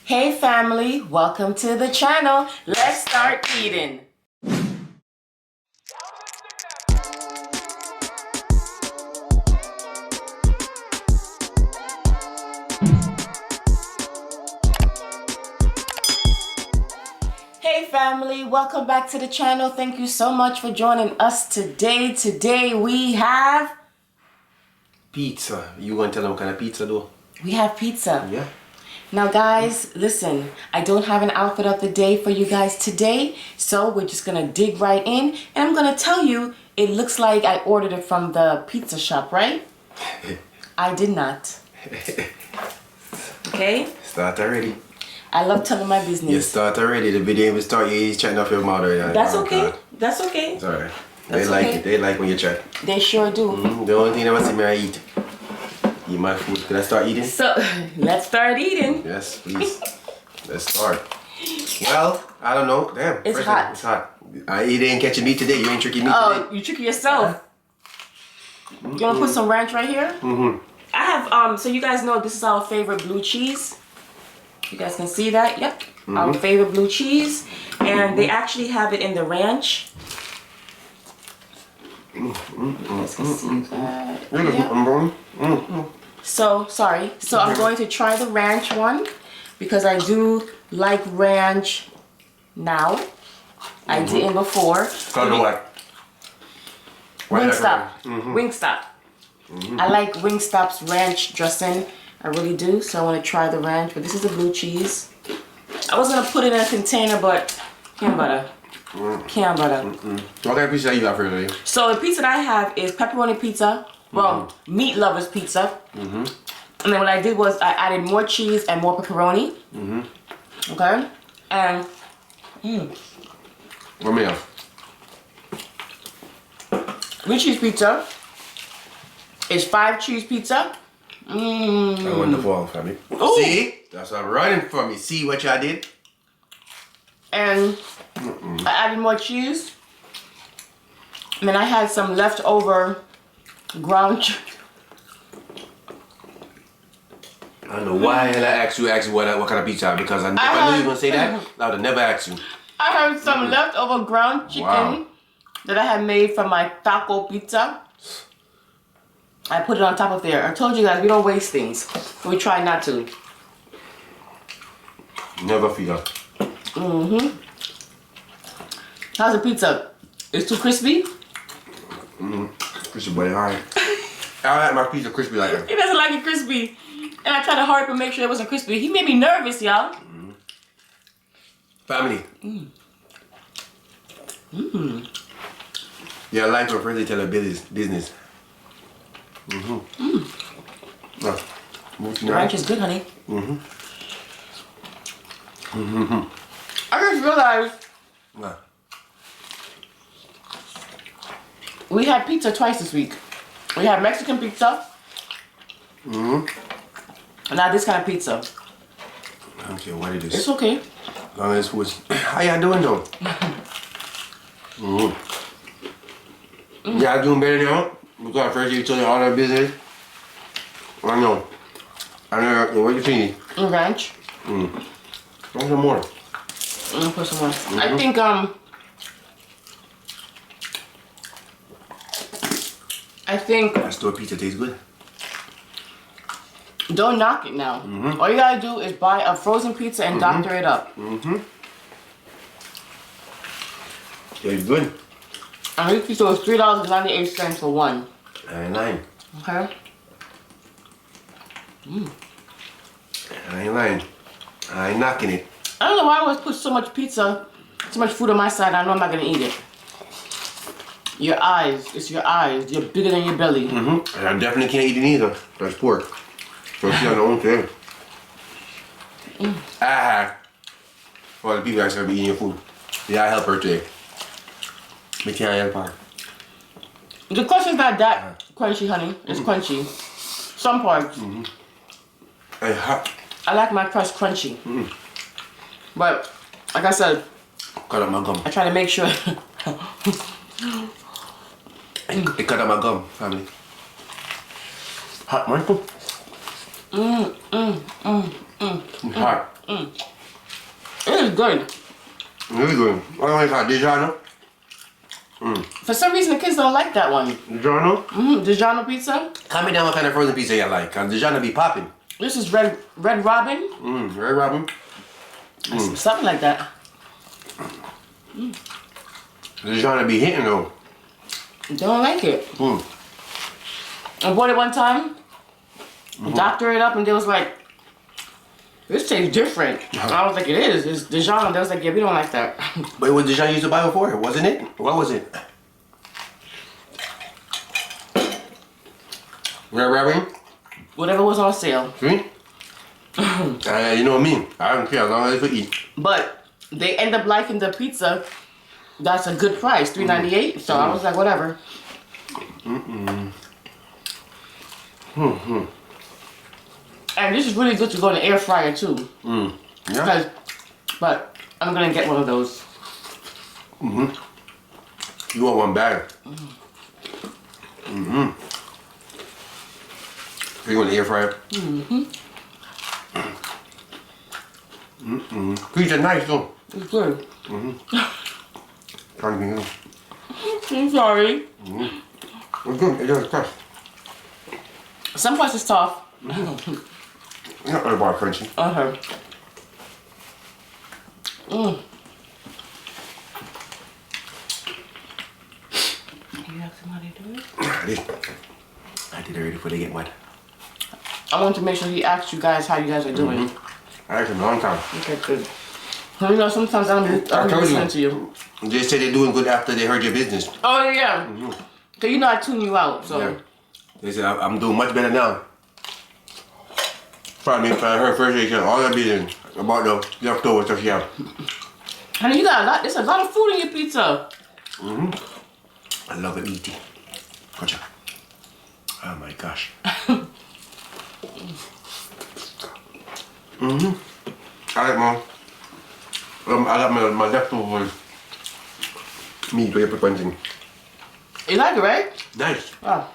Hey family, welcome to the channel. Let's start eating. Hey family, welcome back to the channel. Thank you so much for joining us today. Today we have pizza. You gonna tell them what kind of pizza though? We have pizza. Yeah. Now guys, listen, I don't have an outfit of the day for you guys today, so we're just gonna dig right in, and I'm gonna tell you, it looks like I ordered it from the pizza shop, right? I did not. Okay? Start already. I love telling my business. You start already. The video even start, you're chatting off your mouth already. That's oh, okay. God. That's okay. It's alright. They That's like okay. it. They like when you chat. They sure do. The only thing they want to see me I eat. Eat my food. Can I start eating? So, let's start eating. Yes, please. Let's start. Well, I don't know. Damn. It's hot. It's hot. You ain't catching me today. You ain't tricking me Oh, today. you tricky yourself. You wanna put some ranch right here? I have, so you guys know this is our favorite blue cheese. You guys can see that? Yep. Our favorite blue cheese. And they actually have it in the ranch. You guys can see that. Yep. So, sorry. So I'm going to try the ranch one because I do like ranch now. I didn't before. Call it what? Wingstop. Wingstop. I like Wingstop's ranch dressing. I really do. So I want to try the ranch. But this is the blue cheese. I was going to put it in a container, but can't butter. Can't butter. What kind of pizza you got for today? So the pizza that I have is pepperoni pizza. Well, meat lovers pizza. And then what I did was I added more cheese and more pepperoni. Okay. And What me else? blue cheese pizza is 5 cheese pizza. I want the ball for me. Ooh. See? That's what I'm running for me. See what y'all did? And I added more cheese. And then I had some leftover ground chicken. I don't know why I asked you what kind of pizza because if I knew you were gonna say that, I would have never asked you. I had some leftover ground chicken that I had made from my taco pizza. I put it on top of there. I told you guys we don't waste things. We try not to. Never feel. How's the pizza? It's too crispy? Crispy boy, alright. I like my pizza crispy like that. He doesn't like it crispy. And I tried to hurry up and make sure it wasn't crispy. He made me nervous, y'all. Family. Yeah, I like for friends to tell a business. The ranch is good, honey. I just realized Nah. we had pizza twice this week. We had Mexican pizza. And now this kind of pizza. I don't care what it is. It's okay. As long as it's how y'all doing though? Y'all doing better now? Because first you told you all that business. I know. I know. What you think? Ranch. Want some more? Put some more. I think That store pizza tastes good. don't knock it now. All you gotta do is buy a frozen pizza and doctor it up. Tastes good. And this pizza was $3.98 for one. I ain't lying. Okay. I ain't lying. I ain't knocking it. I don't know why I always put so much pizza, so much food on my side. I know I'm not gonna eat it. Your eyes, it's your eyes. You're bigger than your belly. And I definitely can't eat it either. That's pork. So she on her own thing. All the people actually gonna be eating your food. Yeah, I help her today. But can't help her. The crust is not that crunchy, honey. It's crunchy. Some parts. Hey, hot. I like my crust crunchy. But, like I said, Cut out my gum. I try to make sure. It cut out my gum, family. Hot, Michael? Hot. It is good. Really good. What do you call it? DiGiorno? For some reason, the kids don't like that one. DiGiorno? DiGiorno pizza. Comment down what kind of frozen pizza you like. Cause DiGiorno be popping. This is Red Robin. Red Robin. Something like that. DiGiorno be hitting though. Don't like it. I bought it one time. Doctored it up, and they was like, "This tastes different." I was like, "It is. It's DiGiorno." They was like, "Yeah, we don't like that." But what DiGiorno used to buy before, wasn't it? What was it? Red Robin? Whatever was on sale. See? You know what I mean? I don't care as long as it's for eat. But they end up liking the pizza. That's a good price, $3.98. So I was like, whatever. And this is really good to go in the air fryer too. Yeah. But I'm gonna get one of those. You want one bag? You want the air fryer? Pizza nice though. It's good. Trying to be good. I'm sorry. It's good. It does tough. Some parts is tough. Not really about crunchy. You have somebody do it? I did already before they get wet. I want to make sure he asked you guys how you guys are doing. I asked him a long time. Okay, good. You know, sometimes I don't listen to you. They say they're doing good after they heard your business. Oh, yeah. So you know I tune you out, so. Yeah. They said I'm doing much better now. Probably if I heard first day, all that business about the leftover stuff you have. Honey, you got a lot. There's a lot of food in your pizza. I love it eating. Gotcha. Oh my gosh. I like more. I got my leftover meat with everything. You like it, right? Nice. Oh.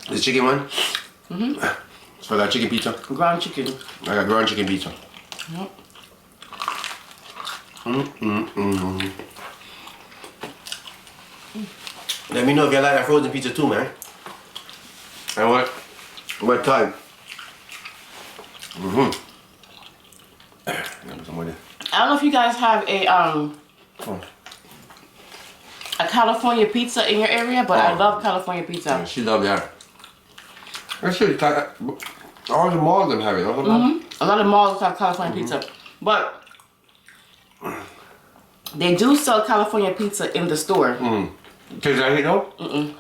The chicken one? So I got chicken pizza. Ground chicken. I got ground chicken pizza. Yep. Let me know if you like that frozen pizza too, man. And what time? Some more there. I don't know if you guys have a California pizza in your area, but I love California pizza. Yeah, she loved that. Actually, all the malls them have it. A lot of malls have California pizza, but they do sell California pizza in the store. Tastes like it though? Don't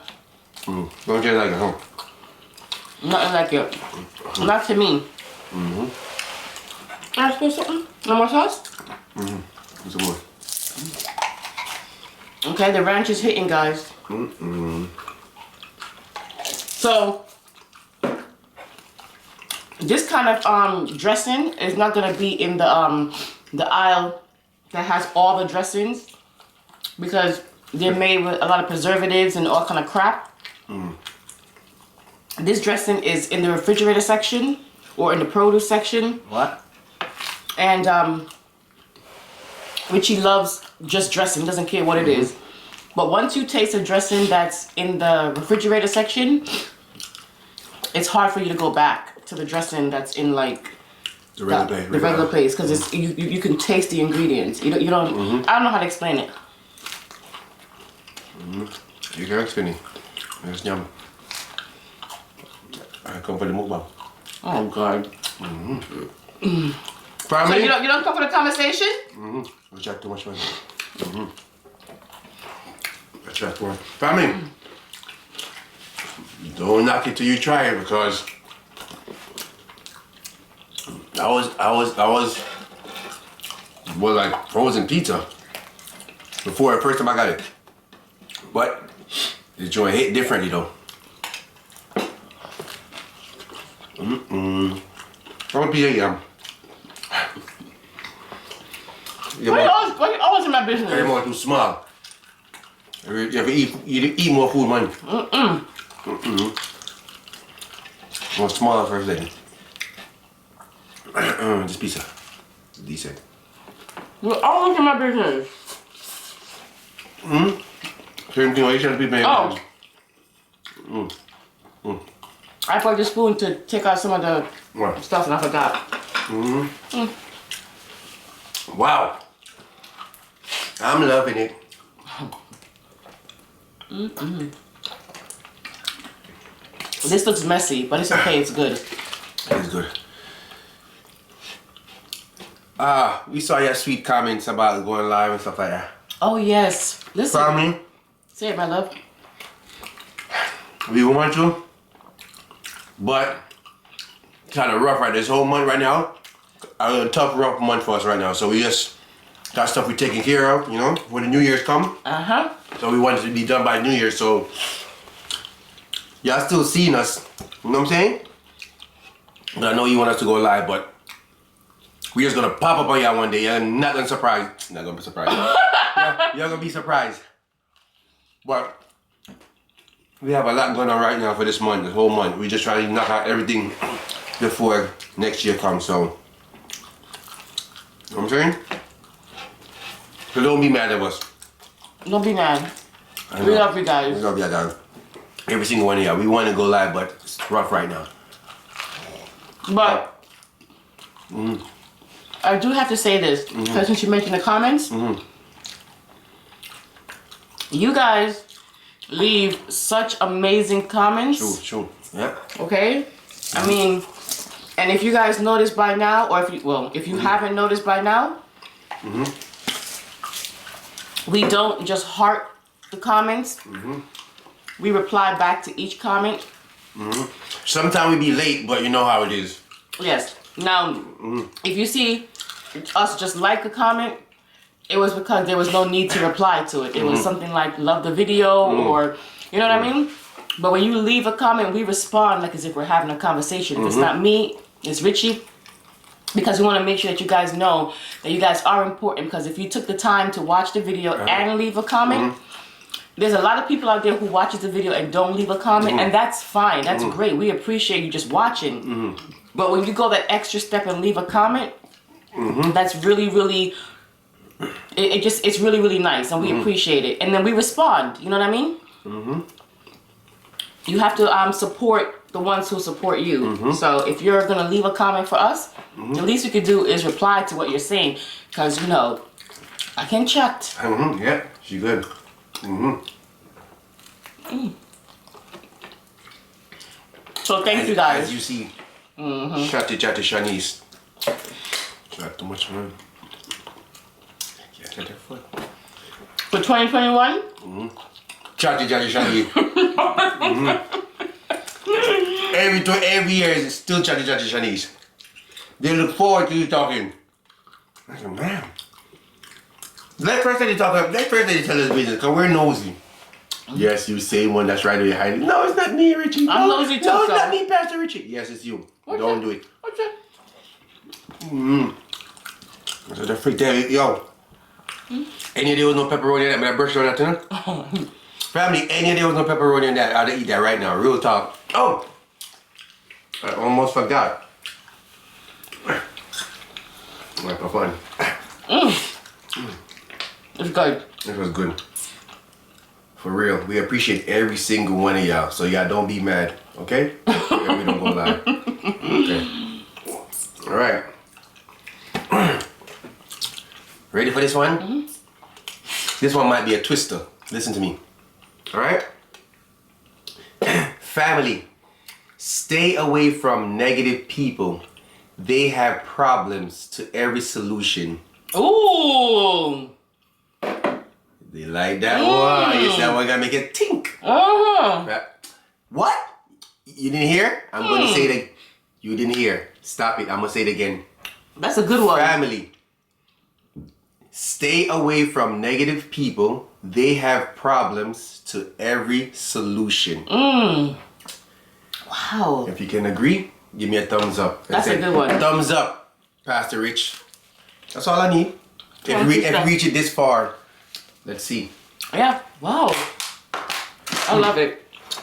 taste like it, huh? Nothing like it. Not to me. Can I spill something? No more sauce? Some more. Okay, the ranch is hitting, guys. So this kind of dressing is not gonna be in the aisle that has all the dressings, because they're made with a lot of preservatives and all kind of crap. This dressing is in the refrigerator section or in the produce section. What? And Richie loves just dressing, doesn't care what it is. But once you taste a dressing that's in the refrigerator section, it's hard for you to go back to the dressing that's in like The regular the regular place, because it's you can taste the ingredients. You don't. I don't know how to explain it. You can explain it. It's yum. I come for the mukbang. Oh God. Family? So you don't come for the conversation? We chat too much, man. I chat too much. Family? Don't knock it till you try it, because I was like frozen pizza before the first time I got it. But the joint hit differently though. How much pizza you have? Why you always in my business? You're more too small. You have to eat more food, man. More smaller first then. This pizza. Decent. We're all into my business. Same thing, what you should be paying. Oh. I put the spoon to take out some of the stuff and I forgot. Wow. I'm loving it. This looks messy, but it's okay, it's good. It's good. We saw your sweet comments about going live and stuff like that. Oh yes. Listen. Family, Say it, my love. we want to, but kind of rough right this whole month right now. A tough, rough month for us right now. So we just got stuff we taking care of, you know, when the New Year's come. So we want it to be done by New Year. So y'all still seeing us, you know what I'm saying? But I know you want us to go live, but we're just gonna pop up on y'all one day. You're not gonna surprise. Not gonna be surprised. You're gonna be surprised. But we have a lot going on right now for this month, this whole month. We just trying to knock out everything before next year comes. So, you know what I'm saying? So don't be mad at us. Don't be mad. We love you guys. We love y'all guys. Every single one of y'all. We want to go live, but it's rough right now. But I do have to say this, because since you mentioned the comments, you guys leave such amazing comments. True. Yeah. Okay? I mean, and if you guys noticed by now, or if you haven't noticed by now, we don't just heart the comments. We reply back to each comment. Sometimes we be late, but you know how it is. Yes. Now, if you see us just like a comment, it was because there was no need to reply to it. It was something like love the video or, you know what I mean? But when you leave a comment, we respond like as if we're having a conversation. If it's not me, it's Richie. Because we want to make sure that you guys know that you guys are important. Because if you took the time to watch the video and leave a comment, there's a lot of people out there who watches the video and don't leave a comment. And that's fine. That's great. We appreciate you just watching. But when you go that extra step and leave a comment, that's really, really, it's really, really nice. And we appreciate it. And then we respond. You know what I mean? You have to support the ones who support you. So if you're going to leave a comment for us, the least we could do is reply to what you're saying. Because, you know, I can chat. Yeah, she good. So thank you guys. As you see, Chatty Shanice. Not too much, man. Yeah, get that foot. For 2021? Chatty Shanice. Every year is still Chatty Shanice. They look forward to you talking. I said, man. Let first they talk. Let first they tell us business, cause we're nosy. Yes, you say one that's right away hiding. No, it's not me, Richie. I'm nosy too. No, it's not me, Pastor Richie. Yes, it's you. Don't do it. What's that? So the freak there, yo. Any day was no pepperoni in that, but I brushed on that too. Family, any day was no pepperoni in that, I'd eat that right now. Real talk. Oh, I almost forgot. Like for fun. It's good. It was good. For real. We appreciate every single one of y'all. So y'all don't be mad, okay? Yeah, we don't go live. Okay. Alright. Ready for this one? This one might be a twister. Listen to me. Alright? Family, stay away from negative people. They have problems to every solution. Ooh. They like that one. You see that one gotta make it tink. What? You didn't hear? I'm gonna say it. You didn't hear. Stop it. I'm gonna say it again. That's a good one. Family, stay away from negative people. They have problems to every solution. Wow. If you can agree, give me a thumbs up. That's a good one. Thumbs up, Pastor Rich. That's all I need. If we reach it this far, let's see. Yeah. Wow. I love it.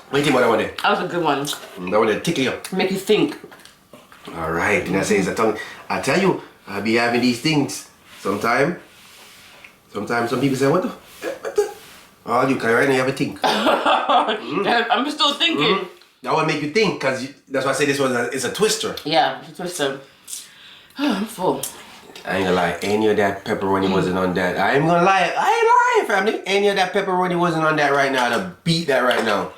What do you think about that one there? That was a good one. That one there, tickle you up. Make you think. All right, and I say it's a tongue. I tell you, I be having these things. Sometimes some people say, what the? Oh, you can right now have a think. I'm still thinking. That would make you think, because that's why I say this one is a twister. Yeah, it's a twister. I'm full. I ain't gonna lie, any of that pepperoni wasn't on that. I ain't gonna lie, I ain't lying, family. Any of that pepperoni wasn't on that right now. To beat that right now.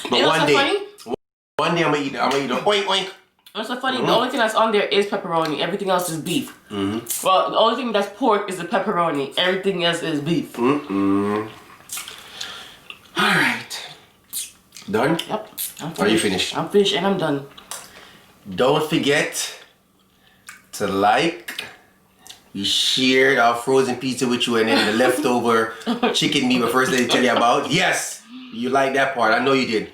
But you know one day, funny? one day I'm gonna eat it. I'm gonna eat it. Oink oink. What's so funny? The only thing that's on there is pepperoni. Everything else is beef. Well, the only thing that's pork is the pepperoni. Everything else is beef. All right. Done? Yep. I'm finished. Are you finished? I'm finished and I'm done. Don't forget to like. We shared our frozen pizza with you and then the leftover chicken meat we first lady tell you about. Yes, you like that part. I know you did.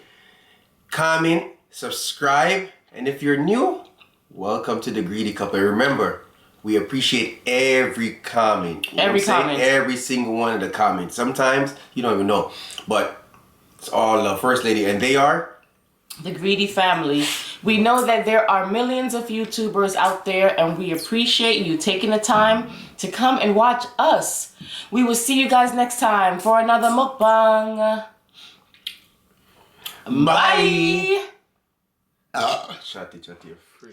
Comment, subscribe, and if you're new, welcome to the Greedy Couple. Remember, we appreciate every comment. You know Every what I'm saying? comment. Every single one of the comments. Sometimes you don't even know, but it's all the first lady, and they are The Greedy family. We know that there are millions of YouTubers out there, and we appreciate you taking the time to come and watch us. We will see you guys next time for another mukbang. Bye. Chatty, you're free.